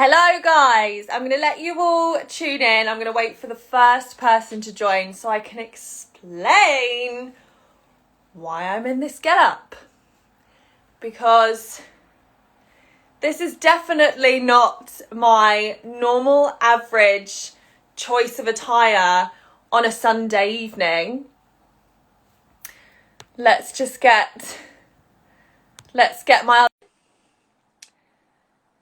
Hello guys, I'm going to let you all tune in. I'm going to wait for the first person to join so I can explain why I'm in this getup. Because this is definitely not my normal average choice of attire on a Sunday evening. Let's get my...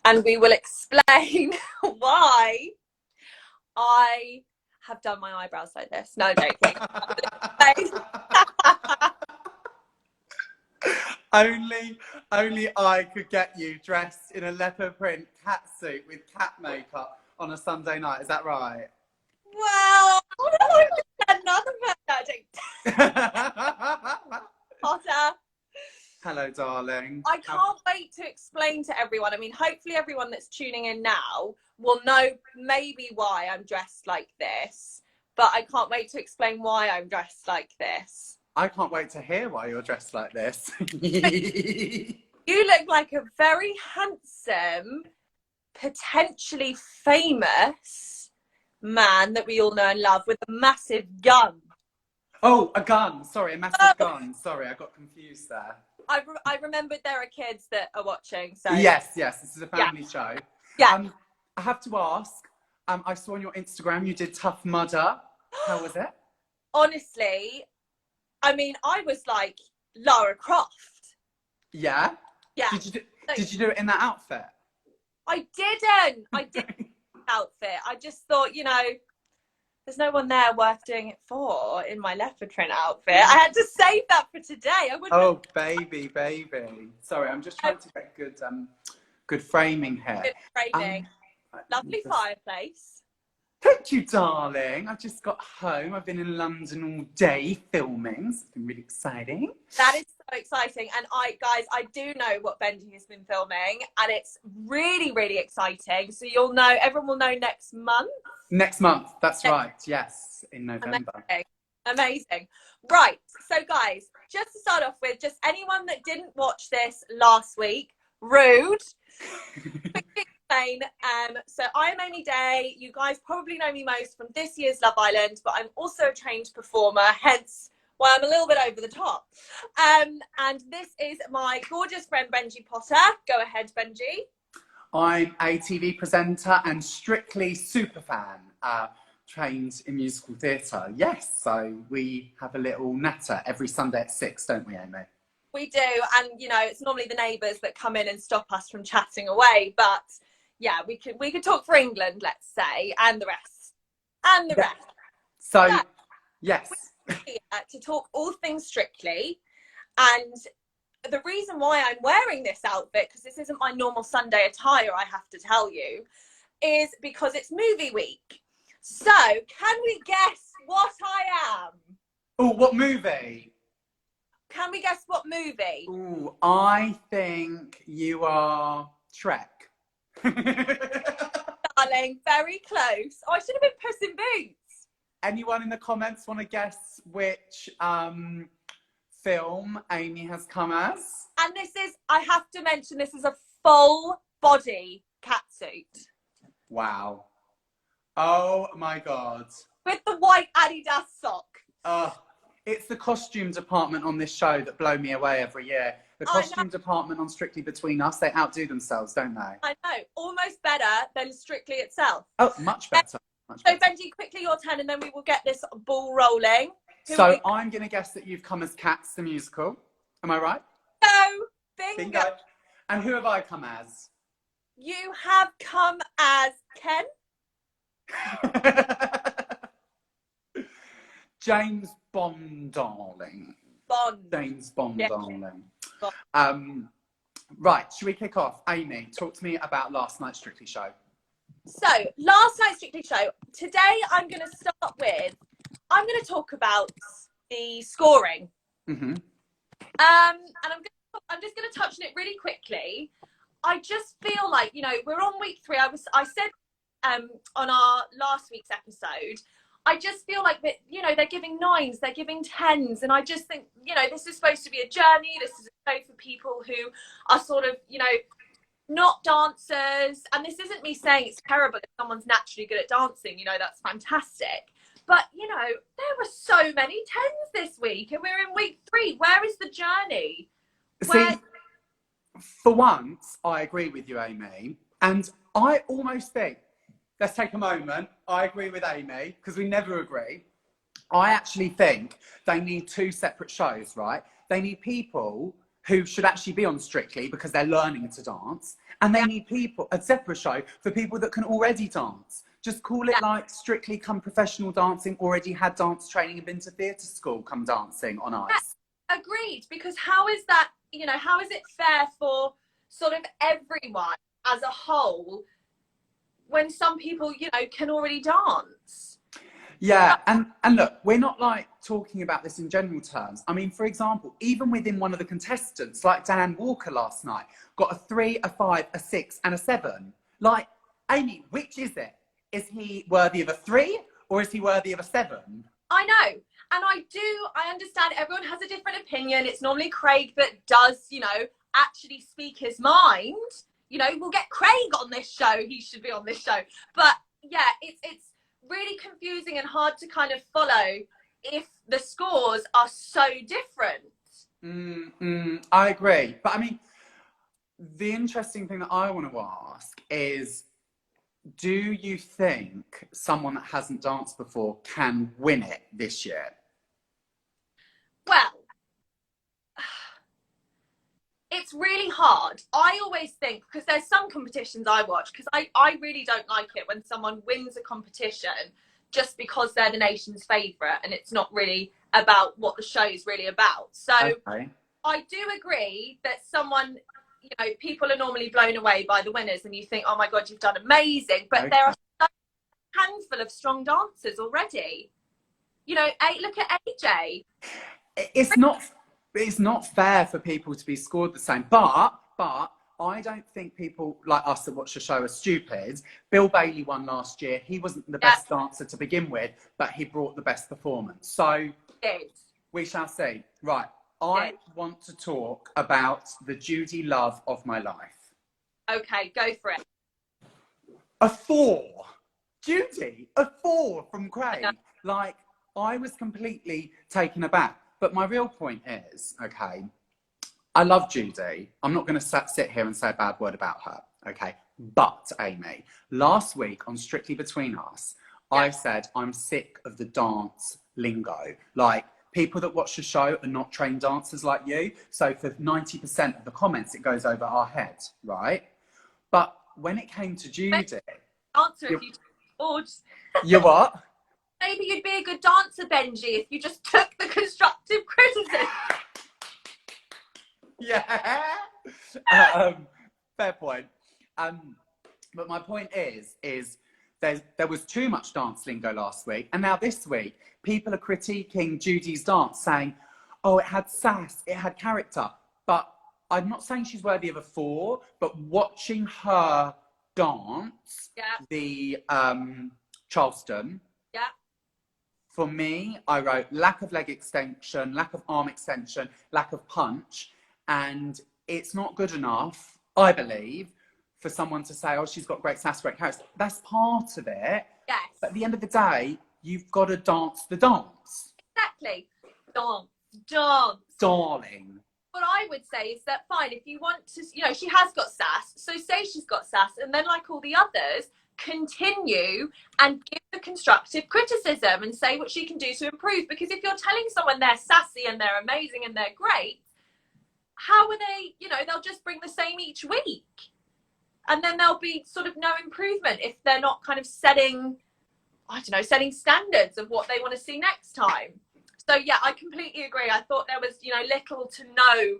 And we will explain why I have done my eyebrows like this. No, joking. only I could get you dressed in a leopard print cat suit with cat makeup on a Sunday night. Is that right? Well, another Potter. Hello, darling. I can't wait to explain to everyone. I mean, hopefully everyone that's tuning in now will know maybe why I'm dressed like this, but I can't wait to explain why I'm dressed like this. I can't wait to hear why you're dressed like this. You look like a very handsome, potentially famous man that we all know and love with a massive gun. Oh, a gun. Sorry, a massive gun. Sorry, I got confused there. I remembered there are kids that are watching. So Yes, this is a family show. Yeah. I have to ask, I saw on your Instagram you did Tough Mudder. How was it? Honestly, I mean, I was like Lara Croft. Yeah? Yeah. Did you do it in that outfit? I didn't. I didn't outfit. I just thought, there's no one there worth doing it for in my leopard print outfit. I had to save that for today. Oh, baby. Sorry, I'm just trying to get good framing here. Good framing. Lovely fireplace. Thank you, darling. I've just got home. I've been in London all day filming. So it's been really exciting. That is so exciting. And I do know what Benjy has been filming, and it's really, really exciting. So everyone will know next month. Next month, that's right. Yes, in November. Amazing. Right. So, guys, just to start off with, just anyone that didn't watch this last week, rude. So I'm Amy Day. You guys probably know me most from this year's Love Island, but I'm also a trained performer, hence why I'm a little bit over the top. And this is my gorgeous friend Benjy Potter. Go ahead, Benjy. I'm a TV presenter and strictly super fan, trained in musical theatre. Yes, so we have a little natter every Sunday at 6, don't we, Amy? We do, and it's normally the neighbours that come in and stop us from chatting away, but yeah, we could talk for England, let's say, and the rest. So, yeah. Yes. We're here to talk all things Strictly, and the reason why I'm wearing this outfit, because this isn't my normal Sunday attire, I have to tell you, is because it's movie week. So, can we guess what I am? Oh, what movie? Can we guess what movie? Oh, I think you are Shrek. Darling, very close. Oh, I should have been Puss in Boots. Anyone in the comments want to guess which film Amy has come as? And I have to mention, this is a full body catsuit. Wow. Oh my God. With the white Adidas sock. It's the costume department on this show that blow me away every year. The costume department on Strictly Between Us, they outdo themselves, don't they? I know. Almost better than Strictly itself. Oh, much better. So, Benjy, quickly your turn, and then we will get this ball rolling. So, I'm going to guess that you've come as Cats, the musical. Am I right? No. Bingo. And who have I come as? You have come as Ken. James Bond, darling. James Bond, yeah. Darling. Right, should we kick off? Amy, talk to me about last night's Strictly show. So, last night's Strictly show. Today, I'm going to talk about the scoring. Mm-hmm. And I'm just going to touch on it really quickly. I just feel like, we're on week 3. I said on our last week's episode, I just feel like that, they're giving 9s, they're giving 10s. And I just think, this is supposed to be a journey. This is a show for people who are sort of, not dancers. And this isn't me saying it's terrible if someone's naturally good at dancing, you know, that's fantastic. But, you know, there were so many tens this week and we're in week 3. Where is the journey? See, for once, I agree with you, Amy. And I almost think, let's take a moment. I agree with Amy, because we never agree. I actually think they need 2 separate shows, right? They need people who should actually be on Strictly because they're learning to dance. And they need a separate show for people that can already dance. Just call it like Strictly Come Professional Dancing, already had dance training and been to theatre school, come dancing on ice. Agreed, because how is that, you know, how is it fair for sort of everyone as a whole when some people, you know, can already dance? Yeah, and look, we're not like talking about this in general terms. I mean, for example, even within one of the contestants, like Dan Walker last night, got a 3, a 5, a 6 and a 7. Like, Amy, which is it? Is he worthy of a 3 or is he worthy of a 7? I know. And I understand everyone has a different opinion. It's normally Craig that does, you know, actually speak his mind. You know, we'll get Craig on this show. He should be on this show. But yeah, it's really confusing and hard to kind of follow if the scores are so different. I agree. But I mean, the interesting thing that I want to ask is, do you think someone that hasn't danced before can win it this year? Well, it's really hard. I always think, because there's some competitions I watch, because I really don't like it when someone wins a competition just because they're the nation's favourite and it's not really about what the show is really about. So okay. I do agree that someone, you know, people are normally blown away by the winners and you think, oh my God, you've done amazing. But okay. There are a handful of strong dancers already. You know, look at AJ. It's not fair for people to be scored the same, but I don't think people like us that watch the show are stupid. Bill Bailey won last year. He wasn't the best dancer to begin with, but he brought the best performance. So we shall see. Right. I want to talk about the Judy love of my life. Okay, go for it. A 4. Judy, a 4 from Craig. Like, I was completely taken aback. But my real point is, okay, I love Judy. I'm not going to sit here and say a bad word about her, okay? But, Amy, last week on Strictly Between Us, I said I'm sick of the dance lingo. Like, people that watch the show are not trained dancers like you. So for 90% of the comments, it goes over our head, right? But when it came to Judy... Answer if you bored. You what? Maybe you'd be a good dancer, Benjy, if you just took the constructive criticism. Yeah. Fair point. But my point is there was too much dance lingo last week. And now this week, people are critiquing Judy's dance, saying, oh, it had sass, it had character. But I'm not saying she's worthy of a 4, but watching her dance, the Charleston, for me, I wrote lack of leg extension, lack of arm extension, lack of punch. And it's not good enough, I believe, for someone to say, oh, she's got great sass, great character. That's part of it. Yes. But at the end of the day, you've got to dance the dance. Exactly. Dance. Darling. What I would say is that, fine, if you want to, you know, she has got sass, so say she's got sass, and then like all the others, continue and give the constructive criticism and say what she can do to improve. Because if you're telling someone they're sassy and they're amazing and they're great, how are they, you know, they'll just bring the same each week. And then there'll be sort of no improvement if they're not kind of setting standards of what they want to see next time. So yeah, I completely agree. I thought there was, you know, little to no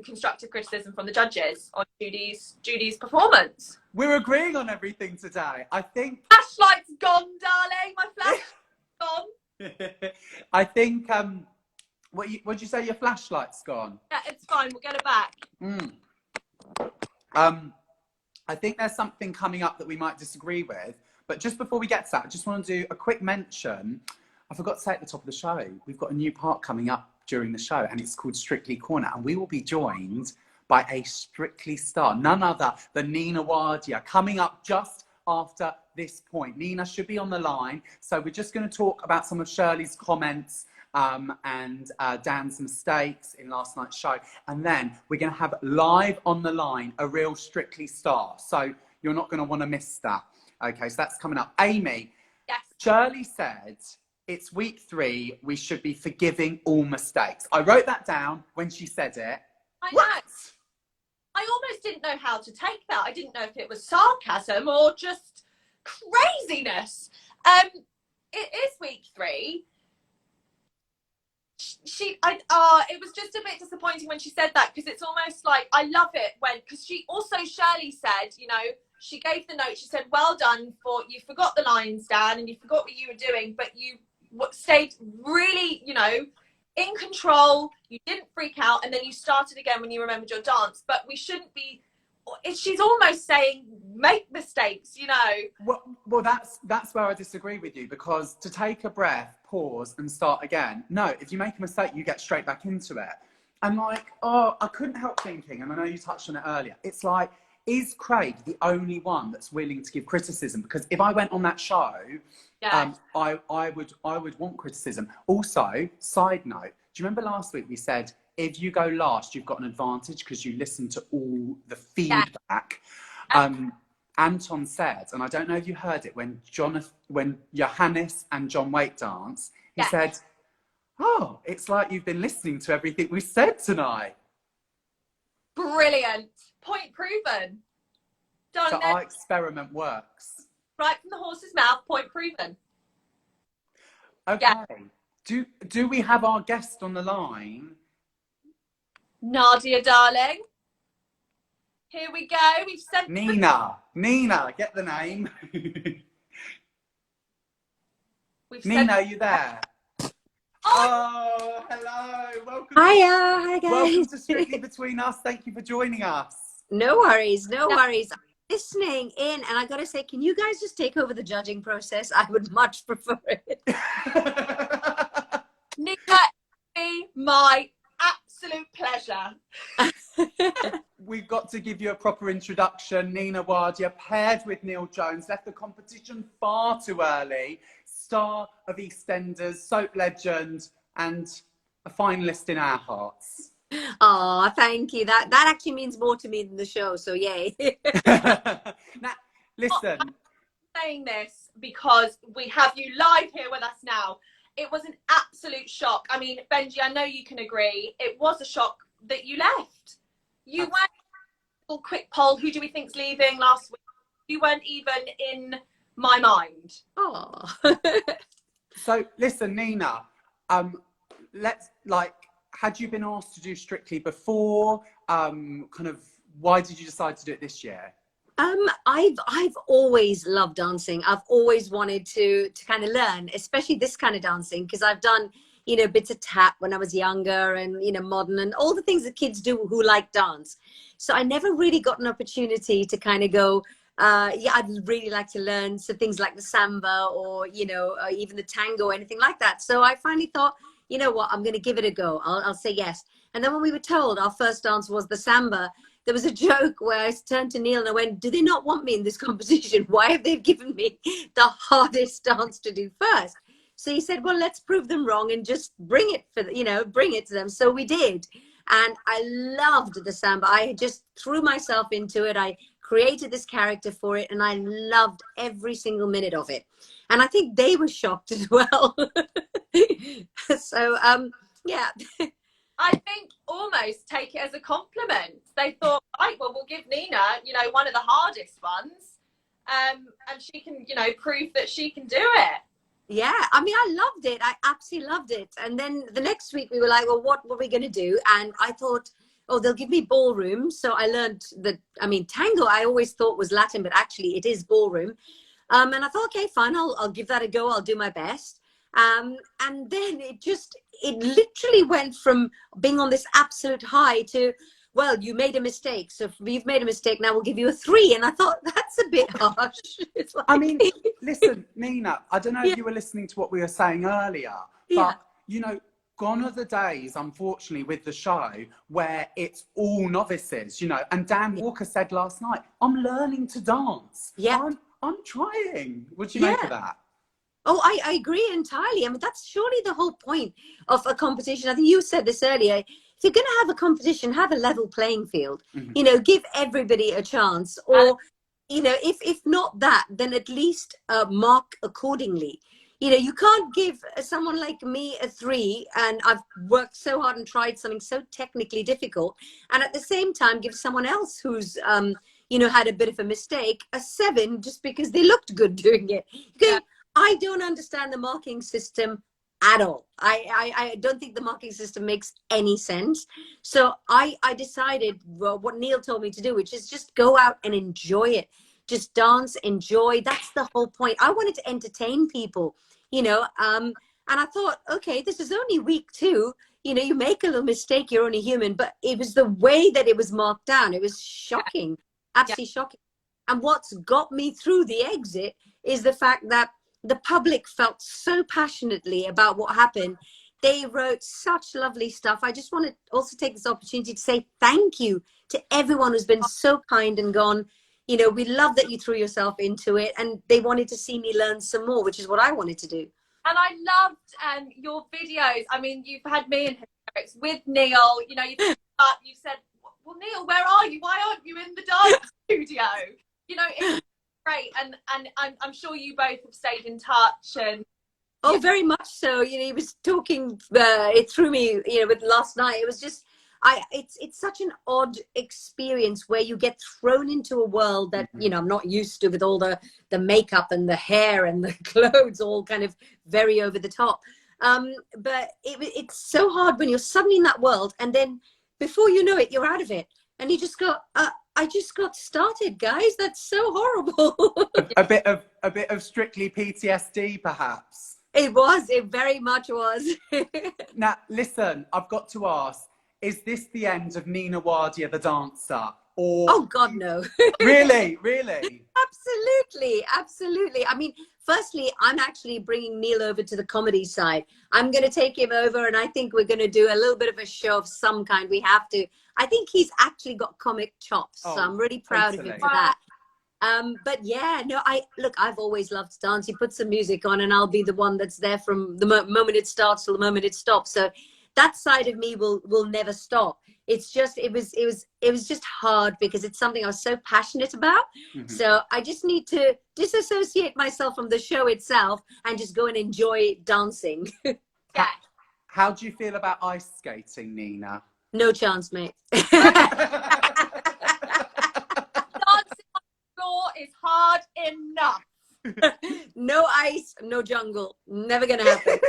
constructive criticism from the judges on Judy's performance. We're agreeing on everything today. I think... Flashlight's gone, darling. My flashlight's gone. I think... What'd you say? Your flashlight's gone? Yeah, it's fine. We'll get it back. I think there's something coming up that we might disagree with. But just before we get to that, I just want to do a quick mention. I forgot to say at the top of the show, we've got a new part coming up during the show, and it's called Strictly Corner. And we will be joined by a Strictly star, none other than Nina Wadia, coming up just after this point. Nina should be on the line, so we're just going to talk about some of Shirley's comments and Dan's mistakes in last night's show, and then we're going to have live on the line a real Strictly star, so you're not going to want to miss that. Okay, so that's coming up. Amy, Yes. Shirley said it's week 3, we should be forgiving all mistakes. I wrote that down when she said it. I know. I almost didn't know how to take that. I didn't know if it was sarcasm or just craziness. It is week 3. It was just a bit disappointing when she said that, because it's almost like, I love it when, because Shirley said, you know, she gave the note, she said, well done, for you forgot the lines, Dan, and you forgot what you were doing, but you stayed really, you know, in control, you didn't freak out, and then you started again when you remembered your dance. But we shouldn't be, she's almost saying make mistakes, you know. Well, that's where I disagree with you, because to take a breath, pause and start again, no, if you make a mistake you get straight back into it. And like, I couldn't help thinking, and I know you touched on it earlier, it's like, is Craig the only one that's willing to give criticism? Because if I went on that show, Yeah. I would want criticism. Also, side note, do you remember last week we said if you go last, you've got an advantage because you listen to all the feedback. Anton said, and I don't know if you heard it, when Johannes and John Waite dance, he said, "Oh, it's like you've been listening to everything we said tonight." Brilliant. Point proven. Done. So our experiment works. Right from the horse's mouth, point proven. Okay. Yeah. Do we have our guest on the line? Nadia, darling. Here we go. We've sent Nina, get the name. Nina, are you there? Oh, hello. Welcome. Hiya, hi guys. Welcome to Strictly Between Us. Thank you for joining us. No worries, no worries. I'm listening in, and I gotta say, can you guys just take over the judging process? I would much prefer it. Nina, be my absolute pleasure. We've got to give you a proper introduction. Nina Wadia, paired with Neil Jones, left the competition far too early. Star of EastEnders, soap legend, and a finalist in our hearts. Oh, thank you. That actually means more to me than the show, so yay. Now, listen. I'm saying this because we have you live here with us now. It was an absolute shock. I mean, Benji, I know you can agree. It was a shock that you left. You weren't a quick poll. Who do we think's leaving last week? You weren't even in my mind. Oh. So listen, Nina, had you been asked to do Strictly before? Why did you decide to do it this year? I've always loved dancing. I've always wanted to kind of learn, especially this kind of dancing, because I've done, you know, bits of tap when I was younger, and, you know, modern and all the things that kids do who like dance. So I never really got an opportunity to kind of go, I'd really like to learn some things like the Samba, or, you know, even the tango or anything like that. So I finally thought, you know what, I'm going to give it a go. I'll say yes. And then when we were told our first dance was the Samba, there was a joke where I turned to Neil and I went, do they not want me in this competition? Why have they given me the hardest dance to do first? So he said, well, let's prove them wrong and just bring it bring it to them. So we did. And I loved the Samba. I just threw myself into it. I created this character for it, and I loved every single minute of it. And I think they were shocked as well. So, yeah. I think almost take it as a compliment. They thought, right, well, we'll give Nina, you know, one of the hardest ones, and she can, you know, prove that she can do it. Yeah, I mean, I loved it. I absolutely loved it. And then the next week we were like, well, what were we going to do? And I thought, oh, they'll give me ballroom. So I learned that, I mean, tango I always thought was Latin, but actually it is ballroom. And I thought, okay, fine, I'll give that a go. I'll do my best. And then it literally went from being on this absolute high to, well, you made a mistake. So if you've made a mistake, now we'll give you a 3. And I thought, that's a bit harsh. It's like... I mean, listen, Nina, I don't know if you were listening to what we were saying earlier, but, you know, gone are the days, unfortunately, with the show where it's all novices, you know. And Dan Walker said last night, I'm learning to dance. Yeah. I'm trying. What do you make of that? Oh, I agree entirely. I mean, that's surely the whole point of a competition. I think you said this earlier. If you're going to have a competition, have a level playing field. You know, give everybody a chance. Or, you know, if not that, then at least mark accordingly. You know, you can't give someone like me a 3, and I've worked so hard and tried something so technically difficult, and at the same time give someone else who's, you know, had a bit of a mistake a 7 just because they looked good doing it. I don't understand the marking system at all. I don't think the marking system makes any sense. So I decided, well, what Neil told me to do, which is just go out and enjoy it. Just dance, enjoy. That's the whole point. I wanted to entertain people, you know, and I thought, okay, this is only week 2. You know, you make a little mistake, you're only human. But it was the way that it was marked down. It was shocking, absolutely shocking. And what's got me through the exit is the fact that the public felt so passionately about what happened. They wrote such lovely stuff. I just want to also take this opportunity to say thank you to everyone who's been so kind and gone, you know, we love that you threw yourself into it, and they wanted to see me learn some more, which is what I wanted to do. And I loved your videos. I mean, you've had me in hysterics with Neil. You know, you've said, well, Neil, where are you? Why aren't you in the dance studio? You know, it's great. And I'm sure you both have stayed in touch. And oh, very much so. You know, he was talking it through me, you know, with last night. It was just, it's such an odd experience where you get thrown into a world that, you know, I'm not used to, with all the makeup and the hair and the clothes all kind of very over the top. But it's so hard when you're suddenly in that world, and then before you know it, you're out of it. And you just go, I just got started, guys. That's so horrible. a bit of strictly PTSD, perhaps. It very much was. Now, listen, I've got to ask, is this the end of Nina Wadia, the dancer? Or oh, God, no. Really? Absolutely. I mean, firstly, I'm actually bringing Neil over to the comedy side. I'm going to take him over, and I think we're going to do a little bit of a show of some kind. We have to. I think he's actually got comic chops, so I'm really proud of him for that. But yeah, no, I've always loved dance. You put some music on and I'll be the one that's there from the moment it starts till the moment it stops. So that side of me will never stop. It's just, it was just hard because it's something I was so passionate about. So I just need to disassociate myself from the show itself and just go and enjoy dancing. How do you feel about ice skating, Nina? No chance, mate. Is hard enough. No ice, no jungle. Never gonna happen.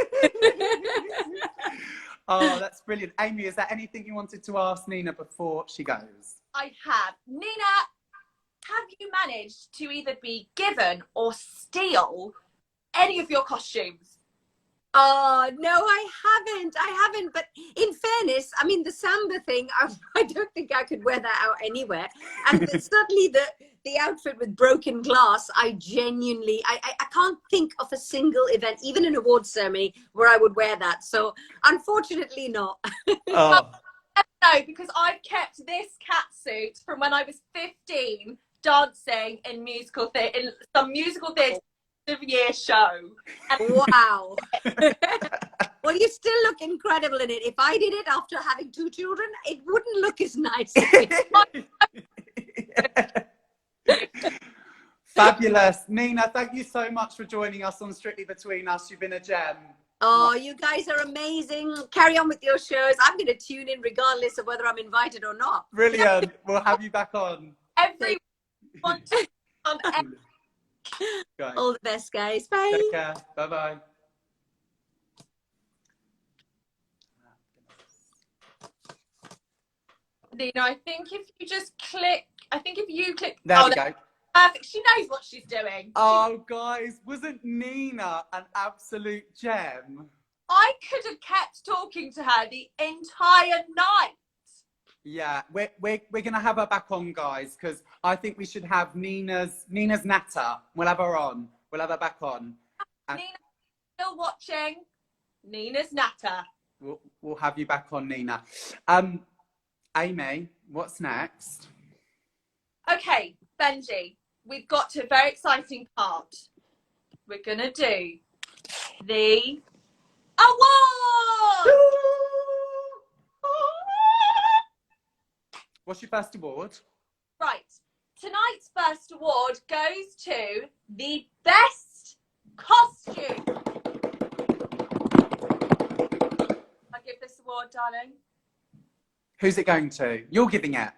Oh, that's brilliant. Amy, is there anything you wanted to ask Nina before she goes? I have. Nina, have you managed to either be given or steal any of your costumes? Oh, no, I haven't. But in fairness, I mean, the Samba thing, I don't think I could wear that out anywhere. And suddenly the outfit with broken glass, I genuinely, I can't think of a single event, even an award ceremony, where I would wear that. So unfortunately not. Oh. No, because I've kept this catsuit from when I was 15, dancing in some musical theatre of year show. And wow. Well, you still look incredible in it. If I did it after having 2 children, it wouldn't look as nice. Fabulous. Nina, thank you so much for joining us on Strictly Between Us. You've been a gem. Oh, you guys are amazing. Carry on with your shows. I'm going to tune in regardless of whether I'm invited or not. Brilliant. We'll have you back on. Everyone. All the best, guys. Bye. Take care. Bye-bye. Nina, I think if you just click, There we go. Perfect. She knows what she's doing. Oh, guys, wasn't Nina an absolute gem? I could have kept talking to her the entire night. Yeah, we're gonna have her back on, guys, because I think we should have Nina's natter. We'll have her on. We'll have her back on. Nina, still watching? Nina's natter. We'll have you back on, Nina. Amy, what's next? Okay, Benji, we've got to a very exciting part. We're going to do the award! What's your first award? Right, tonight's first award goes to the best costume. I give this award, darling. Who's it going to? You're giving it.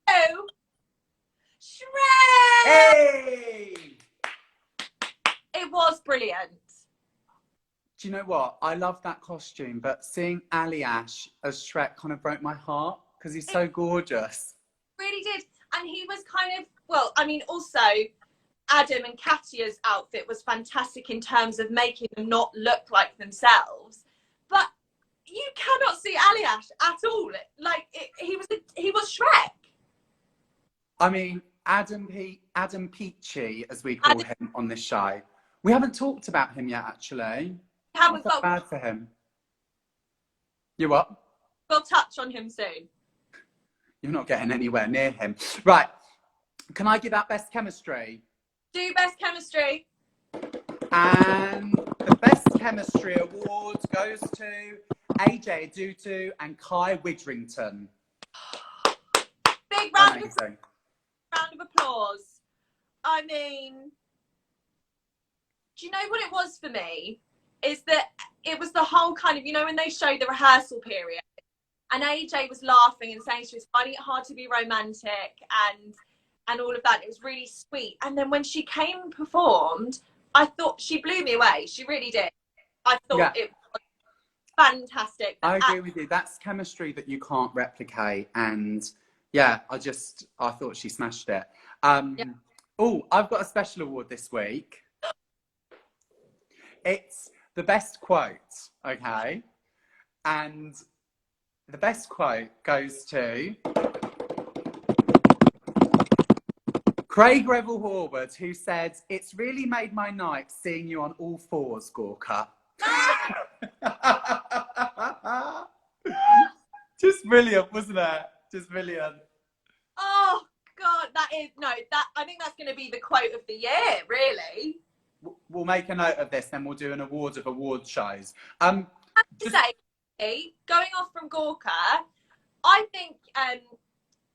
Oh, Shrek! Hey! It was brilliant. Do you know what? I love that costume, but seeing Ali Ash as Shrek kind of broke my heart because he's so gorgeous. Really did. And he was kind of, well, I mean, also Adam and Katya's outfit was fantastic in terms of making them not look like themselves. But you cannot see Ali Ash at all. Like, he was Shrek. I mean, Adam Peachy, as we call him on this show. We haven't talked about him yet, actually. Haven't I felt bad for him. You what? We'll touch on him soon. You're not getting anywhere near him. Right. Can I give out best chemistry? Do best chemistry. And the best chemistry award goes to AJ Adutu and Kai Widrington. Big round Amazing. of applause. I mean, do you know what it was for me? Is that it was the whole kind of, you know, when they showed the rehearsal period and AJ was laughing and saying she was finding it hard to be romantic and all of that. It was really sweet. And then when she came and performed, I thought she blew me away. She really did. I thought it was fantastic. I agree with you. That's chemistry that you can't replicate. And yeah, I thought she smashed it. Oh, I've got a special award this week. It's the best quote, okay? And the best quote goes to Craig Revel Horwood, who said, "It's really made my night seeing you on all fours, Gorka." Just brilliant, wasn't it? Just brilliant. Oh, God, I think that's going to be the quote of the year, really. We'll make a note of this, then we'll do an award of award shows. I have to say, going off from Gorka, I think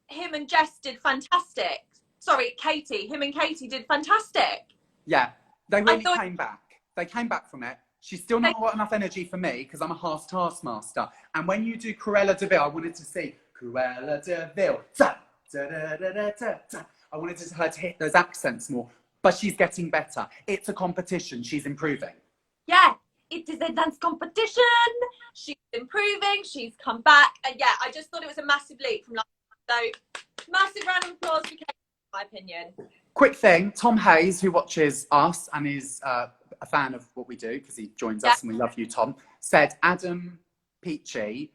him and Jess did fantastic. Sorry, Katie. Him and Katie did fantastic. Yeah, they really came back. They came back from it. She's still not got enough energy for me because I'm a half taskmaster. And when you do Cruella de Vil, I wanted to see Cruella de Vil. I wanted her to hit those accents more. But she's getting better. It's a competition. She's improving. Yeah, it is a dance competition. She's improving. She's come back. And yeah, I just thought it was a massive leap from last year. So, massive round of applause for Kate, in my opinion. Quick thing, Tom Hayes, who watches us and is a fan of what we do, because he joins us and we love you, Tom, said Adam Peachy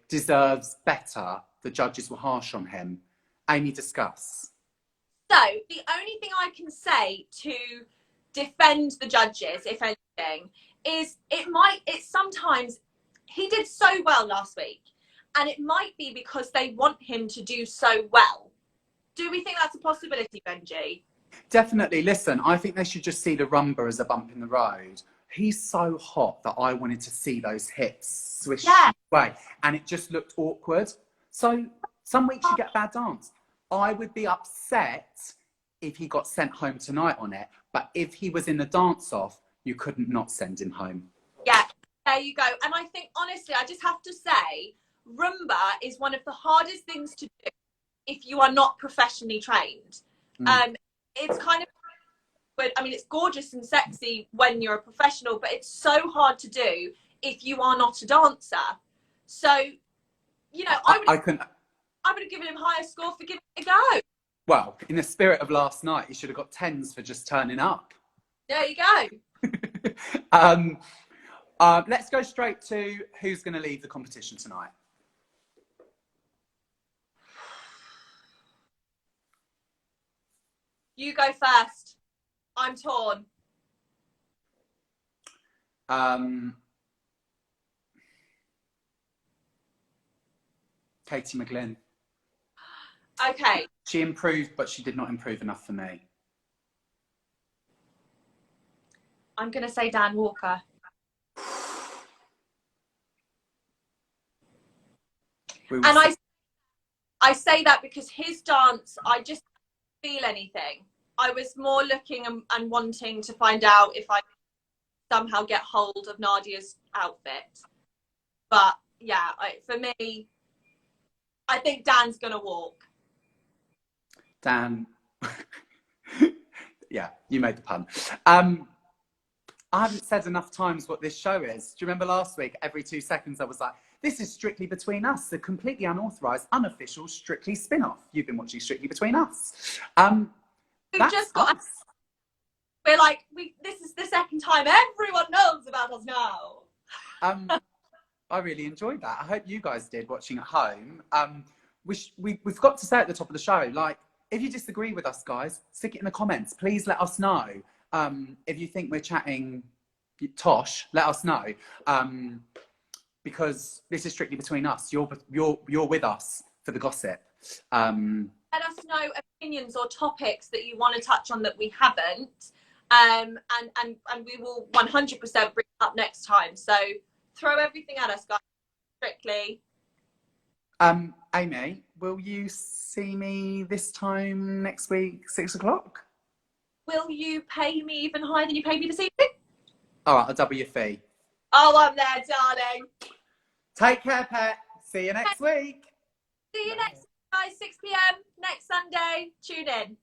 deserves better. The judges were harsh on him. Amy, discuss. So the only thing I can say to defend the judges, if anything, is it's sometimes he did so well last week and it might be because they want him to do so well. Do we think that's a possibility, Benji? Definitely. Listen, I think they should just see the rumba as a bump in the road. He's so hot that I wanted to see those hips swish away and it just looked awkward. So some weeks you get a bad dance. I would be upset if he got sent home tonight on it, but if he was in the dance-off, you couldn't not send him home. Yeah, there you go. And I think, honestly, I just have to say, Rumba is one of the hardest things to do if you are not professionally trained. It's kind of, I mean, it's gorgeous and sexy when you're a professional, but it's so hard to do if you are not a dancer. So, you know, I would have given him higher score for giving it a go. Well, in the spirit of last night, he should have got 10s for just turning up. There you go. Let's go straight to who's going to leave the competition tonight. You go first. I'm torn. Katie McGlynn. Okay. She improved, but she did not improve enough for me. I'm going to say Dan Walker. And I say that because his dance, I just didn't feel anything. I was more looking and wanting to find out if I could somehow get hold of Nadia's outfit. But yeah, for me, I think Dan's going to walk. Dan. Yeah, you made the pun. I haven't said enough times what this show is. Do you remember last week, every 2 seconds I was like, this is Strictly Between Us, the completely unauthorised, unofficial Strictly spin-off. You've been watching Strictly Between Us. We've just got us. We're like, this is the second time everyone knows about us now. I really enjoyed that. I hope you guys did, watching at home. We've got to say at the top of the show, like, if you disagree with us, guys, stick it in the comments. Please let us know. If you think we're chatting tosh, let us know. Because this is Strictly Between Us. You're with us for the gossip. Let us know opinions or topics that you want to touch on that we haven't. And we will 100% bring it up next time. So throw everything at us, guys. Strictly. Amy, will you see me this time next week, 6 o'clock? Will you pay me even higher than you paid me this evening? All right, I'll double your fee. Oh, I'm there, darling. Take care, pet. See you next week. See you next, guys, 6 p.m. next Sunday. Tune in.